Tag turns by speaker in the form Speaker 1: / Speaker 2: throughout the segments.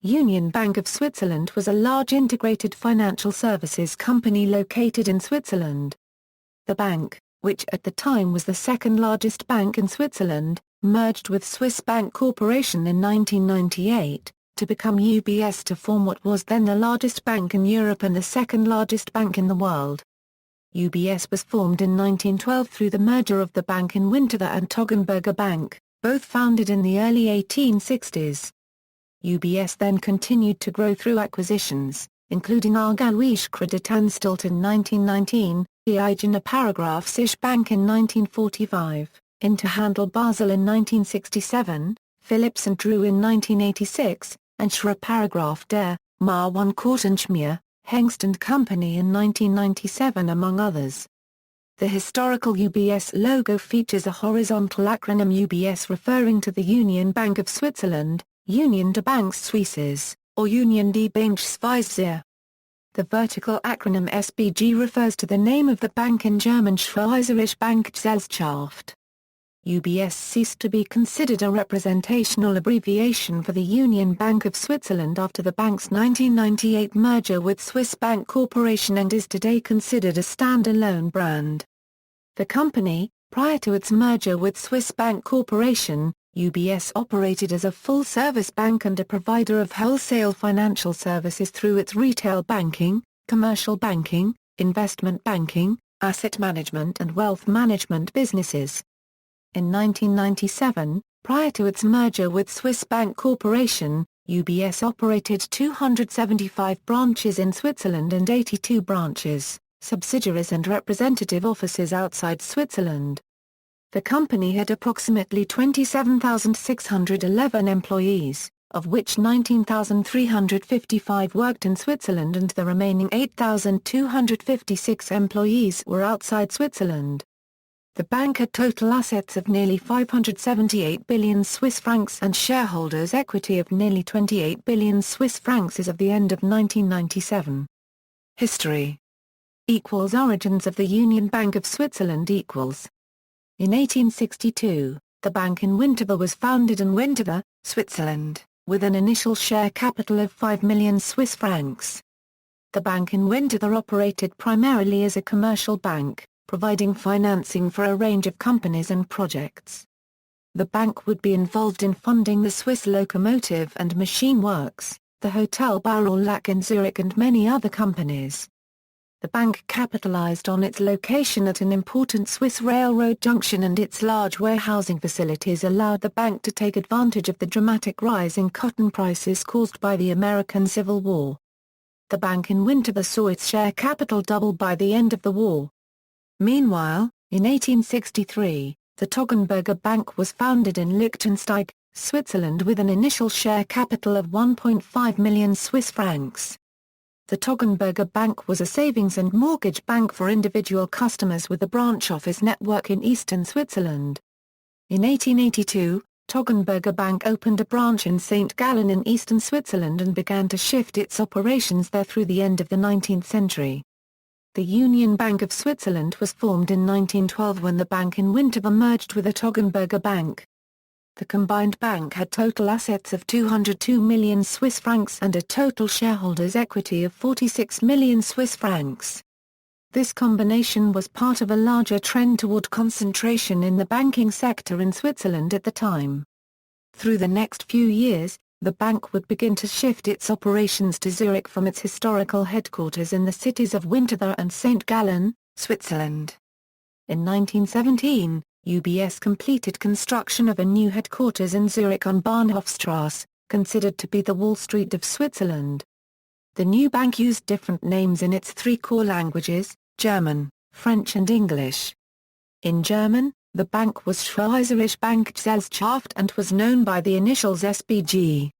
Speaker 1: Union Bank of Switzerland was a large integrated financial services company located in Switzerland. The bank, which at the time was the second largest bank in Switzerland, merged with Swiss Bank Corporation in 1998, to become UBS to form what was then the largest bank in Europe and the second largest bank in the world. UBS was formed in 1912 through the merger of the bank in Winterthur and Toggenburger Bank, both founded in the early 1860s. UBS then continued to grow through acquisitions, including Aargauische Kreditanstalt in 1919, the Eidgenössische Bank in 1945, Interhandel Basel in 1967, Phillips Drew in 1986, and Schröder, Münchmeyer, Hengst Co in 1997 among others. The historical UBS logo features a horizontal acronym UBS referring to the Union Bank of Switzerland, Union der Bank Suisses, or Union die Bank Schweizer. The vertical acronym SBG refers to the name of the bank in German Schweizerische Bankgesellschaft. UBS ceased to be considered a representational abbreviation for the Union Bank of Switzerland after the bank's 1998 merger with Swiss Bank Corporation and is today considered a stand-alone brand. The company, prior to its merger with Swiss Bank Corporation, UBS operated as a full-service bank and a provider of wholesale financial services through its retail banking, commercial banking, investment banking, asset management and wealth management businesses. In 1997, prior to its merger with Swiss Bank Corporation, UBS operated 275 branches in Switzerland and 82 branches, subsidiaries and representative offices outside Switzerland. The company had approximately 27,611 employees, of which 19,355 worked in Switzerland and the remaining 8,256 employees were outside Switzerland. The bank had total assets of nearly 578 billion Swiss francs and shareholders' equity of nearly 28 billion Swiss francs as of the end of 1997. History. Origins of the Union Bank of Switzerland. In 1862, the bank in Winterthur was founded in Winterthur, Switzerland, with an initial share capital of 5 million Swiss francs. The bank in Winterthur operated primarily as a commercial bank, providing financing for a range of companies and projects. The bank would be involved in funding the Swiss Locomotive and Machine Works, the Hotel Bauer-Lac in Zurich and many other companies. The bank capitalized on its location at an important Swiss railroad junction, and its large warehousing facilities allowed the bank to take advantage of the dramatic rise in cotton prices caused by the American Civil War. The bank in Winterthur saw its share capital double by the end of the war. Meanwhile, in 1863, the Toggenburger Bank was founded in Liechtenstein, Switzerland with an initial share capital of 1.5 million Swiss francs. The Toggenburger Bank was a savings and mortgage bank for individual customers with a branch office network in eastern Switzerland. In 1882, Toggenburger Bank opened a branch in St. Gallen in eastern Switzerland and began to shift its operations there through the end of the 19th century. The Union Bank of Switzerland was formed in 1912 when the bank in Winterthur merged with the Toggenburger Bank. The combined bank had total assets of 202 million Swiss francs and a total shareholders' equity of 46 million Swiss francs. This combination was part of a larger trend toward concentration in the banking sector in Switzerland at the time. Through the next few years, the bank would begin to shift its operations to Zurich from its historical headquarters in the cities of Winterthur and St. Gallen, Switzerland. In 1917, UBS completed construction of a new headquarters in Zurich on Bahnhofstrasse, considered to be the Wall Street of Switzerland. The new bank used different names in its three core languages, German, French and English. In German, the bank was Schweizerische Bankgesellschaft and was known by the initials SBG.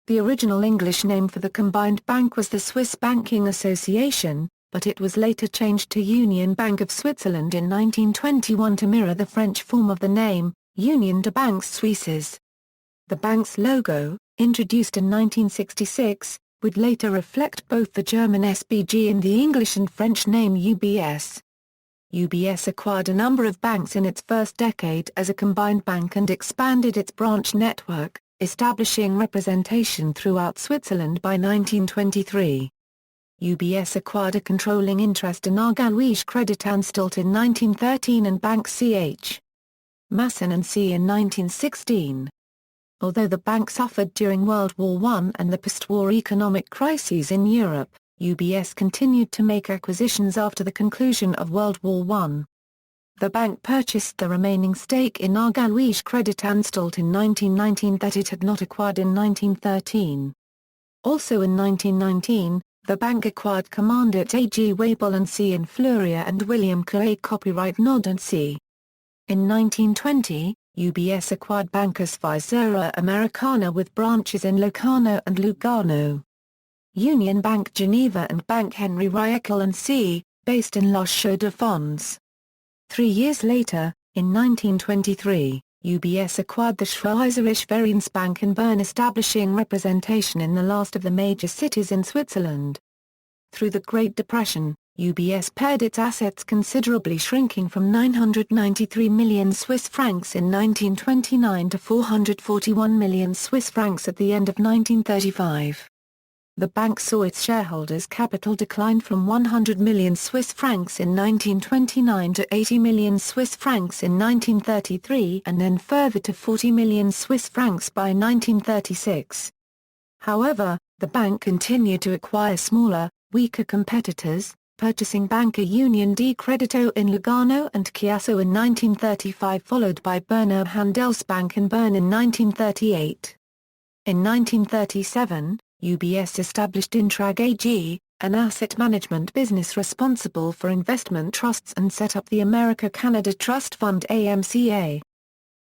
Speaker 1: The original English name for the combined bank was the Swiss Banking Association, but it was later changed to Union Bank of Switzerland in 1921 to mirror the French form of the name, Union der Bank Suisses. The bank's logo, introduced in 1966, would later reflect both the German SBG and the English and French name UBS. UBS acquired a number of banks in its first decade as a combined bank and expanded its branch network, establishing representation throughout Switzerland by 1923. UBS acquired a controlling interest in Aargauische Kreditanstalt in 1913 and Bank Ch. Masson & C. in 1916. Although the bank suffered during World War I and the post-war economic crises in Europe, UBS continued to make acquisitions after the conclusion of World War I. The bank purchased the remaining stake in Aargauische Kreditanstalt in 1919 that it had not acquired in 1913. Also in 1919, the bank acquired Commandant A.G. Wabel & C. in Fleuria and William Clay Copyright Nod & C. In 1920, UBS acquired Bancas Visora Americana with branches in Locarno and Lugano. Union Bank Geneva and Bank Henry Riekel & C., based in La Chaux-de-Fonds. 3 years later, in 1923, UBS acquired the Schweizerische Vereinsbank in Bern, establishing representation in the last of the major cities in Switzerland. Through the Great Depression, UBS pared its assets considerably, shrinking from 993 million Swiss francs in 1929 to 441 million Swiss francs at the end of 1935. The bank saw its shareholders' capital decline from 100 million Swiss francs in 1929 to 80 million Swiss francs in 1933 and then further to 40 million Swiss francs by 1936. However, the bank continued to acquire smaller, weaker competitors, purchasing Banca Union di Credito in Lugano and Chiasso in 1935, followed by Berner Handelsbank in Bern in 1938. In 1937, UBS established Intrag AG, an asset management business responsible for investment trusts, and set up the America-Canada Trust Fund AMCA.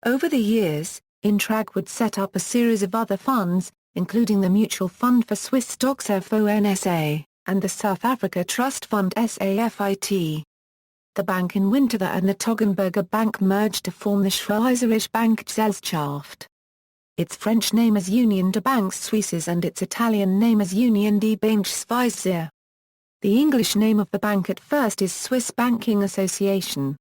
Speaker 1: Over the years, Intrag would set up a series of other funds, including the Mutual Fund for Swiss Stocks FONSA, and the South Africa Trust Fund SAFIT. The bank in Winterthur and the Toggenburger Bank merged to form the Schweizerische Bankgesellschaft. Its French name is Union de Banques Suisses and its Italian name is Union de Banque Svizzera. The English name of the bank at first is Swiss Banking Association.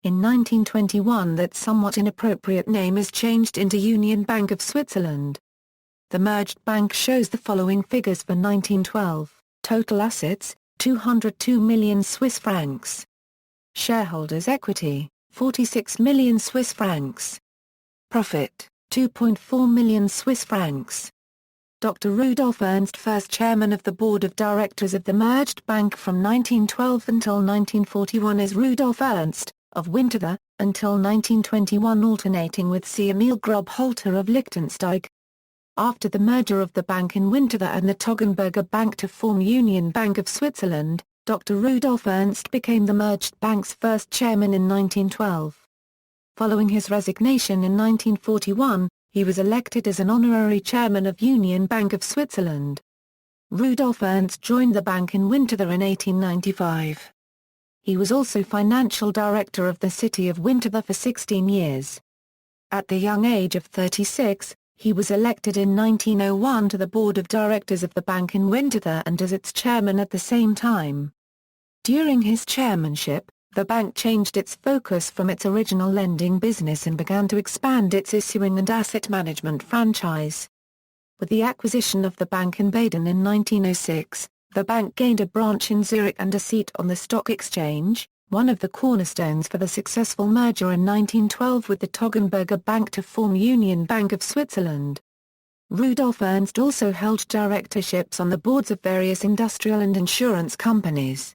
Speaker 1: In 1921 that somewhat inappropriate name is changed into Union Bank of Switzerland. The merged bank shows the following figures for 1912. Total assets, 202 million Swiss francs. Shareholders' equity, 46 million Swiss francs. Profit, 2.4 million Swiss francs. Dr. Rudolf Ernst, first chairman of the board of directors of the merged bank from 1912 until 1941, is Rudolf Ernst, of Winterthur, until 1921 alternating with C. Emil Grobholter of Liechtenstein. After the merger of the bank in Winterthur and the Toggenburger Bank to form Union Bank of Switzerland, Dr. Rudolf Ernst became the merged bank's first chairman in 1912. Following his resignation in 1941, he was elected as an honorary chairman of Union Bank of Switzerland. Rudolf Ernst joined the bank in Winterthur in 1895. He was also financial director of the city of Winterthur for 16 years. At the young age of 36, he was elected in 1901 to the board of directors of the bank in Winterthur and as its chairman at the same time. During his chairmanship, the bank changed its focus from its original lending business and began to expand its issuing and asset management franchise. With the acquisition of the bank in Baden in 1906, the bank gained a branch in Zurich and a seat on the stock exchange, one of the cornerstones for the successful merger in 1912 with the Toggenburger Bank to form Union Bank of Switzerland. Rudolf Ernst also held directorships on the boards of various industrial and insurance companies.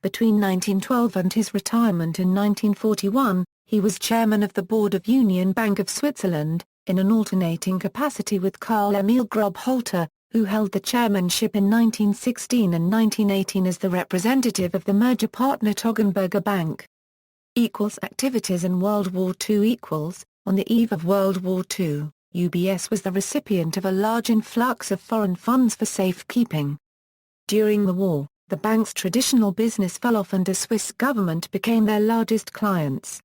Speaker 1: Between 1912 and his retirement in 1941, he was chairman of the board of Union Bank of Switzerland, in an alternating capacity with Karl Emil Grobholter, who held the chairmanship in 1916 and 1918 as the representative of the merger partner Toggenburger Bank. Activities in World War II. On the eve of World War II, UBS was the recipient of a large influx of foreign funds for safekeeping. During the war, the bank's traditional business fell off and the Swiss government became their largest clients.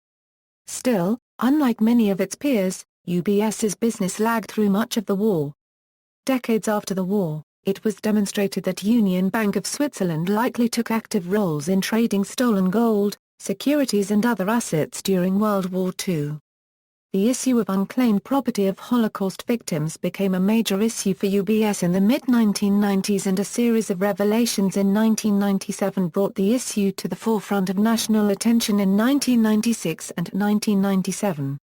Speaker 1: Still, unlike many of its peers, UBS's business lagged through much of the war. Decades after the war, it was demonstrated that Union Bank of Switzerland likely took active roles in trading stolen gold, securities and other assets during World War II. The issue of unclaimed property of Holocaust victims became a major issue for UBS in the mid-1990s, and a series of revelations in 1997 brought the issue to the forefront of national attention in 1996 and 1997.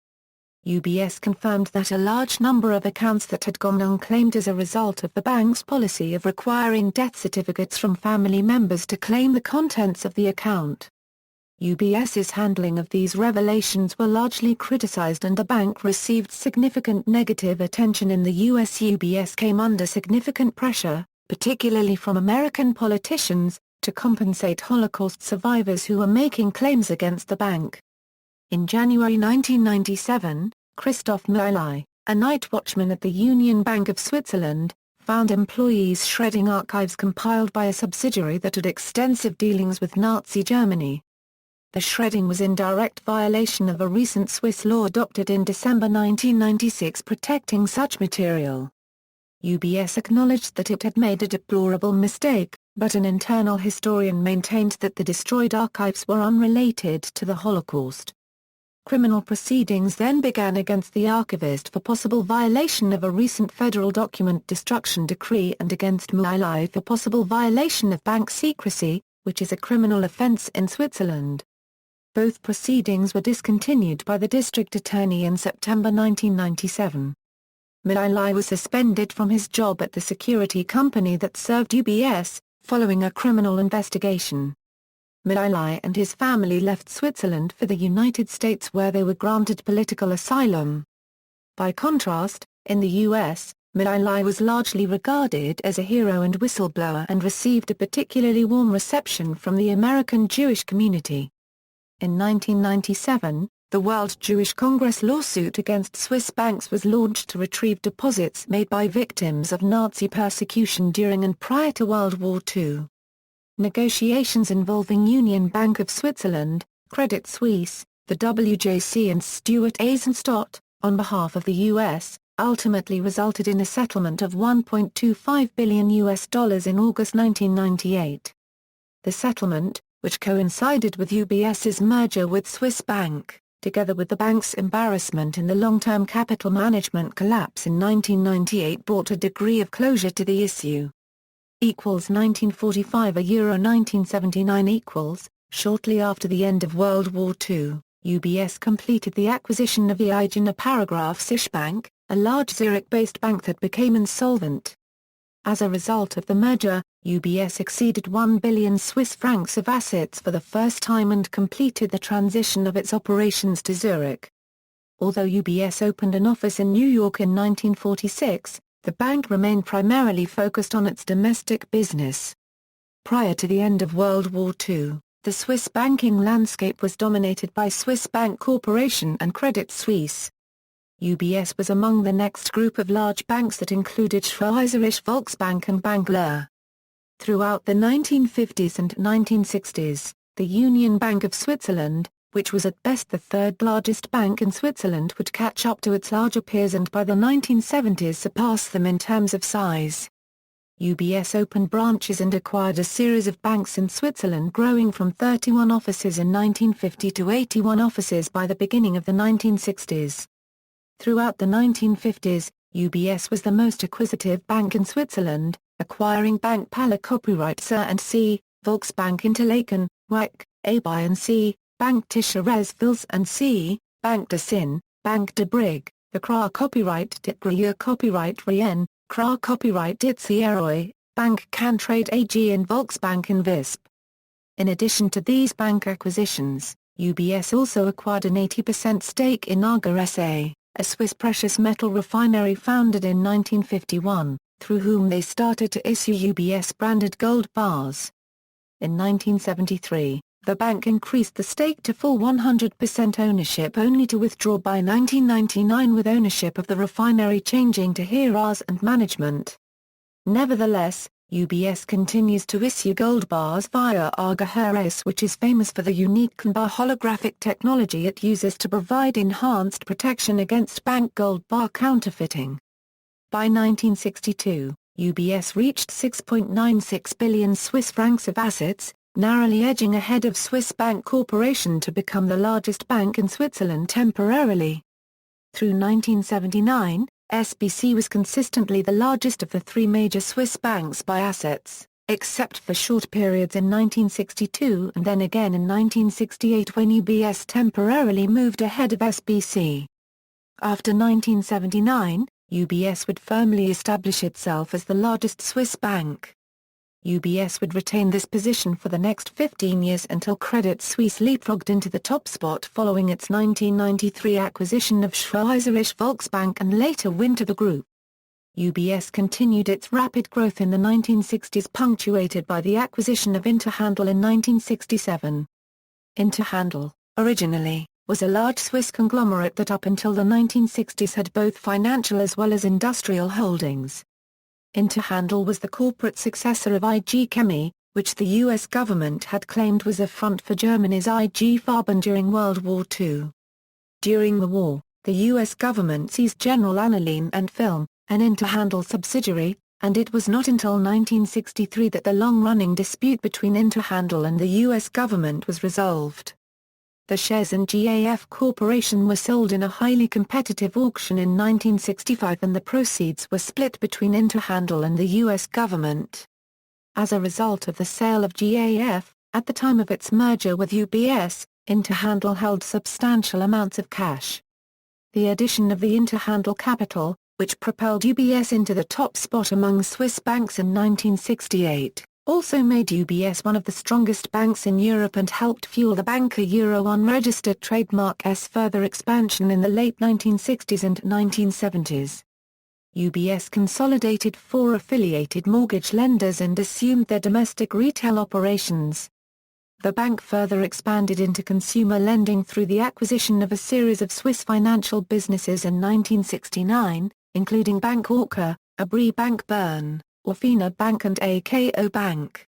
Speaker 1: UBS confirmed that a large number of accounts that had gone unclaimed as a result of the bank's policy of requiring death certificates from family members to claim the contents of the account. UBS's handling of these revelations were largely criticized, and the bank received significant negative attention in the U.S. UBS came under significant pressure, particularly from American politicians, to compensate Holocaust survivors who were making claims against the bank. In January 1997, Christoph Mühlei, a night watchman at the Union Bank of Switzerland, found employees shredding archives compiled by a subsidiary that had extensive dealings with Nazi Germany. The shredding was in direct violation of a recent Swiss law adopted in December 1996 protecting such material. UBS acknowledged that it had made a deplorable mistake, but an internal historian maintained that the destroyed archives were unrelated to the Holocaust. Criminal proceedings then began against the archivist for possible violation of a recent federal document destruction decree and against Mühlei for possible violation of bank secrecy, which is a criminal offense in Switzerland. Both proceedings were discontinued by the district attorney in September 1997. Mühlei was suspended from his job at the security company that served UBS, following a criminal investigation. Mühlei and his family left Switzerland for the United States, where they were granted political asylum. By contrast, in the U.S., Mühlei was largely regarded as a hero and whistleblower and received a particularly warm reception from the American Jewish community. In 1997, the World Jewish Congress lawsuit against Swiss banks was launched to retrieve deposits made by victims of Nazi persecution during and prior to World War II. Negotiations involving Union Bank of Switzerland, Credit Suisse, the WJC and Stuart Eisenstadt, on behalf of the U.S., ultimately resulted in a settlement of $1.25 billion in August 1998. The settlement, which coincided with UBS's merger with Swiss Bank, together with the bank's embarrassment in the long-term capital management collapse in 1998, brought a degree of closure to the issue. 1945 1979 Shortly after the end of World War II, UBS completed the acquisition of the Eidgenössische Bank, a large Zurich-based bank that became insolvent. As a result of the merger, UBS exceeded 1 billion Swiss francs of assets for the first time and completed the transition of its operations to Zurich. Although UBS opened an office in New York in 1946, the bank remained primarily focused on its domestic business. Prior to the end of World War II, the Swiss banking landscape was dominated by Swiss Bank Corporation and Credit Suisse. UBS was among the next group of large banks that included Schweizerische Volksbank and Bank Lehr. Throughout the 1950s and 1960s, the Union Bank of Switzerland, which was at best the third largest bank in Switzerland, would catch up to its larger peers and by the 1970s surpass them in terms of size. UBS opened branches and acquired a series of banks in Switzerland, growing from 31 offices in 1950 to 81 offices by the beginning of the 1960s. Throughout the 1950s, UBS was the most acquisitive bank in Switzerland, acquiring Bank Palle Copyright Sir & C, Volksbank Interlaken, WAC, ABI & C, Bank Tischeresvils & C, Bank de Sinn, Bank de Brig, the Kra Copyright dit Gruyere Copyright Rien, Kra Copyright dit Sierroy, Bank Cantrade AG and Volksbank in Visp. In addition to these bank acquisitions, UBS also acquired an 80% stake in Aargauische SA, a Swiss precious metal refinery founded in 1951, through whom they started to issue UBS-branded gold bars. In 1973, the bank increased the stake to full 100% ownership, only to withdraw by 1999 with ownership of the refinery changing to Heras and management. Nevertheless, UBS continues to issue gold bars via Aargauische, which is famous for the unique bar holographic technology it uses to provide enhanced protection against bank gold bar counterfeiting. By 1962, UBS reached 6.96 billion Swiss francs of assets, narrowly edging ahead of Swiss Bank Corporation to become the largest bank in Switzerland temporarily. Through 1979, SBC was consistently the largest of the three major Swiss banks by assets, except for short periods in 1962 and then again in 1968 when UBS temporarily moved ahead of SBC. After 1979, UBS would firmly establish itself as the largest Swiss bank. UBS would retain this position for the next 15 years until Credit Suisse leapfrogged into the top spot following its 1993 acquisition of Schweizerisch Volksbank and later Winterthur Group. UBS continued its rapid growth in the 1960s, punctuated by the acquisition of Interhandel in 1967. Interhandel, originally, was a large Swiss conglomerate that up until the 1960s had both financial as well as industrial holdings. Interhandel was the corporate successor of IG Chemie, which the U.S. government had claimed was a front for Germany's IG Farben during World War II. During the war, the U.S. government seized General Aniline and Film, an Interhandel subsidiary, and it was not until 1963 that the long-running dispute between Interhandel and the U.S. government was resolved. The shares in GAF Corporation were sold in a highly competitive auction in 1965 and the proceeds were split between Interhandel and the U.S. government. As a result of the sale of GAF, at the time of its merger with UBS, Interhandel held substantial amounts of cash. The addition of the Interhandel capital, which propelled UBS into the top spot among Swiss banks in 1968, also made UBS one of the strongest banks in Europe and helped fuel the Banca Euro unregistered trademark's further expansion in the late 1960s and 1970s. UBS consolidated 4 affiliated mortgage lenders and assumed their domestic retail operations. The bank further expanded into consumer lending through the acquisition of a series of Swiss financial businesses in 1969, including Bank Orca, Abri Bank Bern, Orfina Bank and AKO Bank.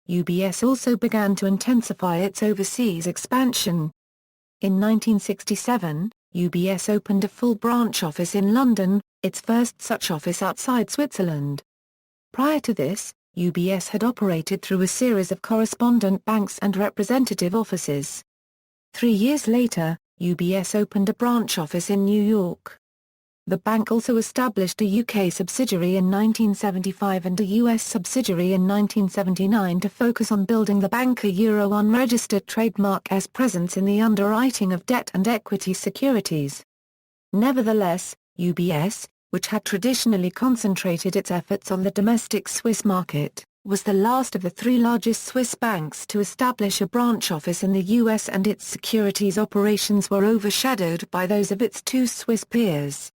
Speaker 1: UBS also began to intensify its overseas expansion. In 1967, UBS opened a full branch office in London, its first such office outside Switzerland. Prior to this, UBS had operated through a series of correspondent banks and representative offices. 3 years later, UBS opened a branch office in New York. The bank also established a UK subsidiary in 1975 and a US subsidiary in 1979 to focus on building the Banca Euro unregistered trademark's presence in the underwriting of debt and equity securities. Nevertheless, UBS, which had traditionally concentrated its efforts on the domestic Swiss market, was the last of the 3 largest Swiss banks to establish a branch office in the US, and its securities operations were overshadowed by those of its 2 Swiss peers.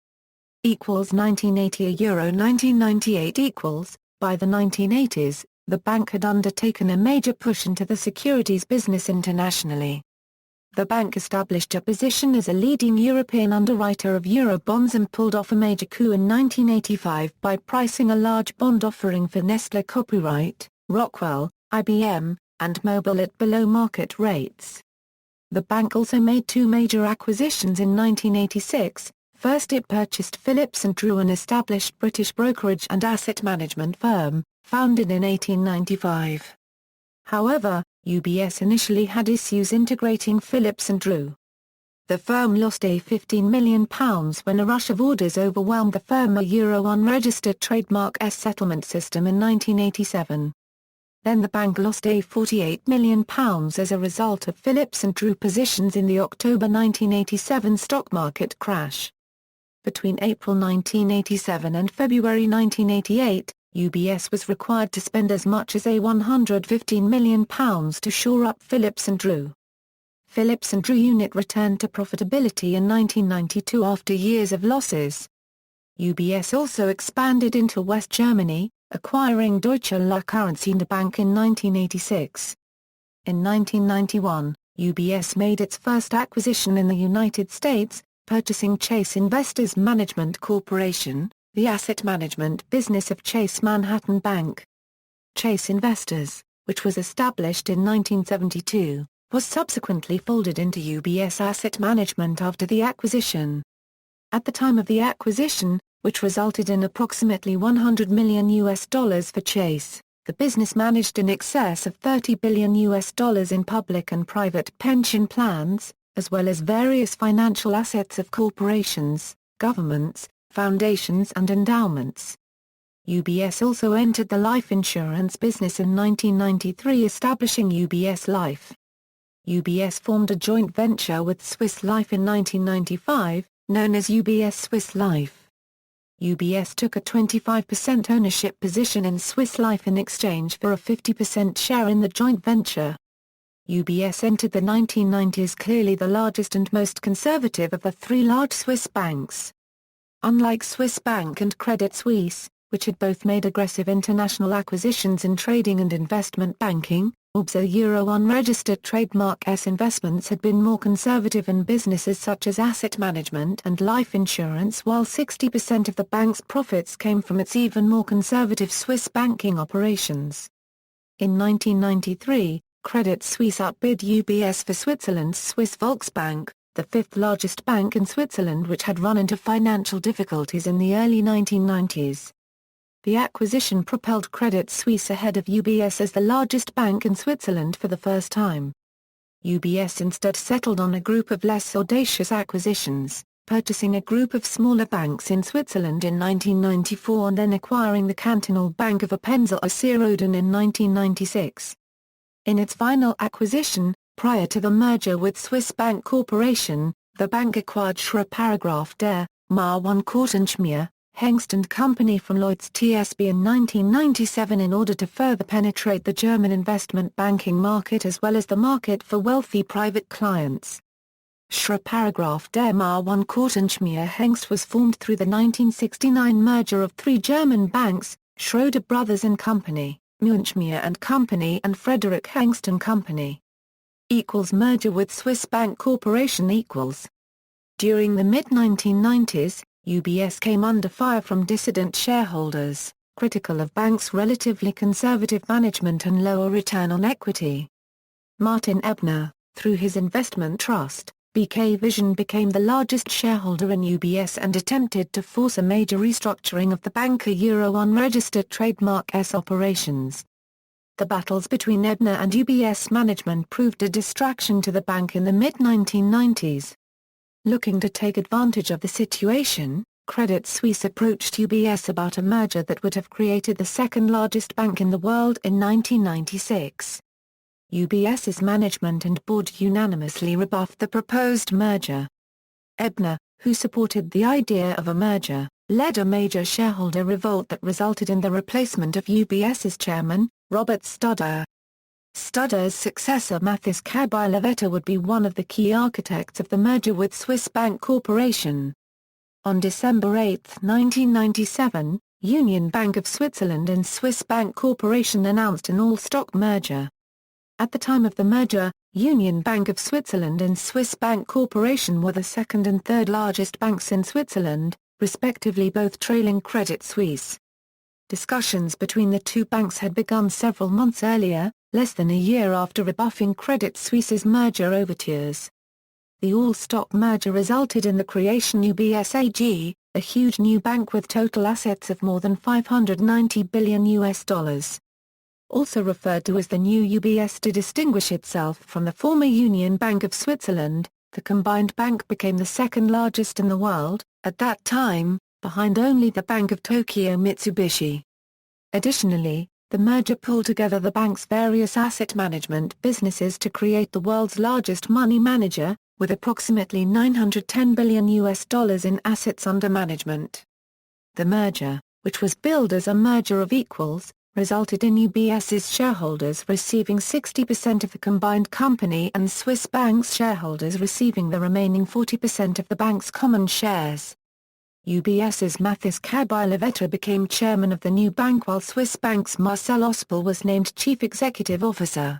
Speaker 1: 1980 Euro 1998 By the 1980s, the bank had undertaken a major push into the securities business internationally. The bank established a position as a leading European underwriter of Eurobonds and pulled off a major coup in 1985 by pricing a large bond offering for Nestlé Copyright, Rockwell, IBM, and Mobil at below market rates. The bank also made 2 major acquisitions in 1986. First, it purchased Phillips Drew, an established British brokerage and asset management firm, founded in 1895. However, UBS initially had issues integrating Phillips Drew. The firm lost £15 million when a rush of orders overwhelmed the firm Euro unregistered trademark's settlement system in 1987. Then the bank lost £48 million as a result of Phillips Drew positions in the October 1987 stock market crash. Between April 1987 and February 1988, UBS was required to spend as much as £115 million to shore up Phillips Drew. Phillips Drew unit returned to profitability in 1992 after years of losses. UBS also expanded into West Germany, acquiring Deutsche Bank in 1986. In 1991, UBS made its first acquisition in the United States, purchasing Chase Investors Management Corporation, the asset management business of Chase Manhattan Bank. Chase Investors, which was established in 1972, was subsequently folded into UBS Asset Management after the acquisition. At the time of the acquisition, which resulted in approximately $100 million for Chase, the business managed in excess of $30 billion in public and private pension plans, as well as various financial assets of corporations, governments, foundations and endowments. UBS also entered the life insurance business in 1993, establishing UBS Life. UBS formed a joint venture with Swiss Life in 1995, known as UBS Swiss Life. UBS took a 25% ownership position in Swiss Life in exchange for a 50% share in the joint venture. UBS entered the 1990s clearly the largest and most conservative of the three large Swiss banks. Unlike Swiss Bank and Credit Suisse, which had both made aggressive international acquisitions in trading and investment banking, UBS Euro unregistered trademark S investments had been more conservative in businesses such as asset management and life insurance, while 60% of the bank's profits came from its even more conservative Swiss banking operations. In 1993, Credit Suisse outbid UBS for Switzerland's Swiss Volksbank, the fifth largest bank in Switzerland, which had run into financial difficulties in the early 1990s. The acquisition propelled Credit Suisse ahead of UBS as the largest bank in Switzerland for the first time. UBS instead settled on a group of less audacious acquisitions, purchasing a group of smaller banks in Switzerland in 1994 and then acquiring the cantonal bank of Appenzell-Ausserrhoden in 1996. In its final acquisition, prior to the merger with Swiss Bank Corporation, the bank acquired Schröder, der, Mar1 Kortenschmier, Hengst Co from Lloyds TSB in 1997 in order to further penetrate the German investment banking market as well as the market for wealthy private clients. Schröder, der Mar1 Kortenschmier Hengst was formed through the 1969 merger of three German banks, Schröder Brothers & Company, Münchmeyer & Company and Frederick Hengst & Company. Merger with Swiss Bank Corporation . During the mid-1990s, UBS came under fire from dissident shareholders, critical of bank's relatively conservative management and lower return on equity. Martin Ebner, through his investment trust, BK Vision, became the largest shareholder in UBS and attempted to force a major restructuring of the bank Euro unregistered trademark S operations. The battles between Ebner and UBS management proved a distraction to the bank in the mid-1990s. Looking to take advantage of the situation, Credit Suisse approached UBS about a merger that would have created the second largest bank in the world in 1996. UBS's management and board unanimously rebuffed the proposed merger. Ebner, who supported the idea of a merger, led a major shareholder revolt that resulted in the replacement of UBS's chairman, Robert Schröder. Schröder's successor Mathis Kabaylavetta would be one of the key architects of the merger with Swiss Bank Corporation. On December 8, 1997, Union Bank of Switzerland and Swiss Bank Corporation announced an all-stock merger. At the time of the merger, Union Bank of Switzerland and Swiss Bank Corporation were the second and third largest banks in Switzerland, respectively, both trailing Credit Suisse. Discussions between the two banks had begun several months earlier, less than a year after rebuffing Credit Suisse's merger overtures. The all-stock merger resulted in the creation UBS AG, a huge new bank with total assets of more than $590 billion. Also referred to as the new UBS to distinguish itself from the former Union Bank of Switzerland, the combined bank became the second largest in the world, at that time, behind only the Bank of Tokyo Mitsubishi. Additionally, the merger pulled together the bank's various asset management businesses to create the world's largest money manager, with approximately $910 billion in assets under management. The merger, which was billed as a merger of equals, resulted in UBS's shareholders receiving 60% of the combined company and Swiss Bank's shareholders receiving the remaining 40% of the bank's common shares. UBS's Mathis Kabaylavetta became chairman of the new bank while Swiss Bank's Marcel Ospel was named chief executive officer.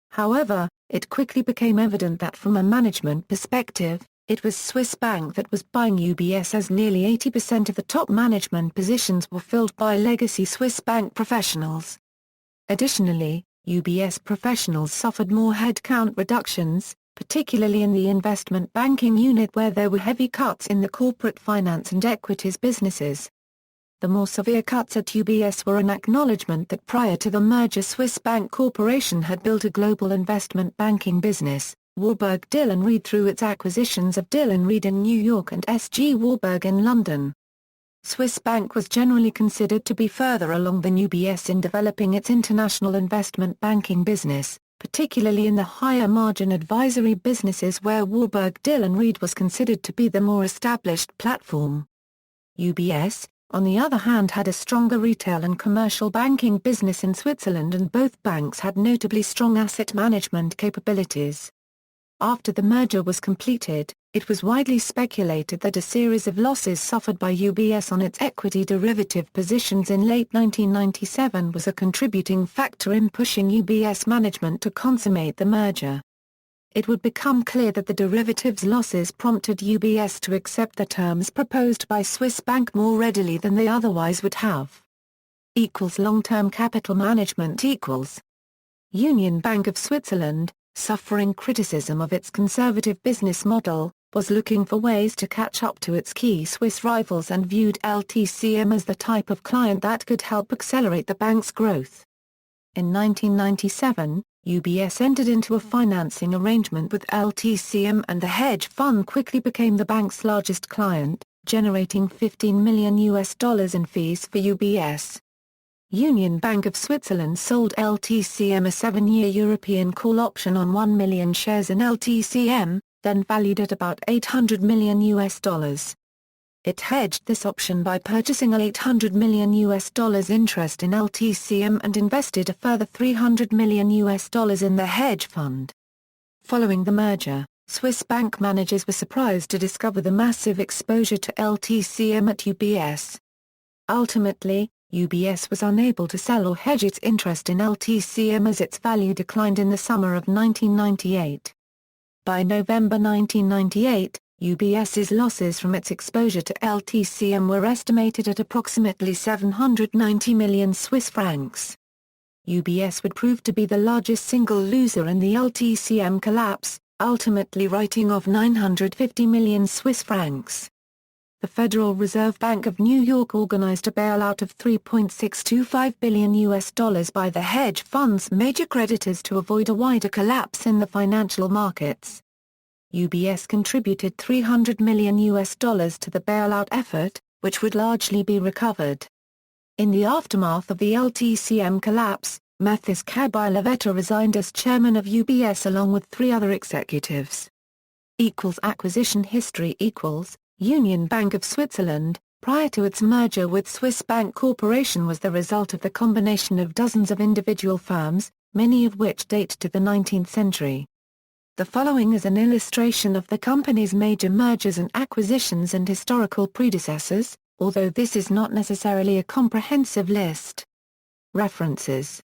Speaker 1: However, it quickly became evident that from a management perspective, it was Swiss Bank that was buying UBS, as nearly 80% of the top management positions were filled by legacy Swiss Bank professionals. Additionally, UBS professionals suffered more headcount reductions, particularly in the investment banking unit where there were heavy cuts in the corporate finance and equities businesses. The more severe cuts at UBS were an acknowledgement that prior to the merger Swiss Bank Corporation had built a global investment banking business, Warburg Dill & Reed through its acquisitions of Dill & Reed in New York and S.G. Warburg in London. Swiss Bank was generally considered to be further along than UBS in developing its international investment banking business, particularly in the higher margin advisory businesses where Warburg Dill & Reed was considered to be the more established platform. UBS, on the other hand, had a stronger retail and commercial banking business in Switzerland, and both banks had notably strong asset management capabilities. After the merger was completed, it was widely speculated that a series of losses suffered by UBS on its equity derivative positions in late 1997 was a contributing factor in pushing UBS management to consummate the merger. It would become clear that the derivatives losses prompted UBS to accept the terms proposed by Swiss Bank more readily than they otherwise would have. Long-term capital management. Union Bank of Switzerland, suffering criticism of its conservative business model, was looking for ways to catch up to its key Swiss rivals and viewed LTCM as the type of client that could help accelerate the bank's growth. In 1997, UBS entered into a financing arrangement with LTCM, and the hedge fund quickly became the bank's largest client, generating $15 million in fees for UBS. Union Bank of Switzerland sold LTCM a 7-year European call option on 1 million shares in LTCM, then valued at about $800 million. It hedged this option by purchasing a $800 million interest in LTCM and invested a further $300 million in the hedge fund. Following the merger, Swiss bank managers were surprised to discover the massive exposure to LTCM at UBS. Ultimately, UBS was unable to sell or hedge its interest in LTCM as its value declined in the summer of 1998. By November 1998, UBS's losses from its exposure to LTCM were estimated at approximately 790 million Swiss francs. UBS would prove to be the largest single loser in the LTCM collapse, ultimately writing off 950 million Swiss francs. The Federal Reserve Bank of New York organized a bailout of $3.625 billion by the hedge fund's major creditors to avoid a wider collapse in the financial markets. UBS contributed $300 million to the bailout effort, which would largely be recovered. In the aftermath of the LTCM collapse, Mathis Kabylaveta resigned as chairman of UBS along with 3 other executives. Acquisition history. Union Bank of Switzerland, prior to its merger with Swiss Bank Corporation, was the result of the combination of dozens of individual firms, many of which date to the 19th century. The following is an illustration of the company's major mergers and acquisitions and historical predecessors, although this is not necessarily a comprehensive list. References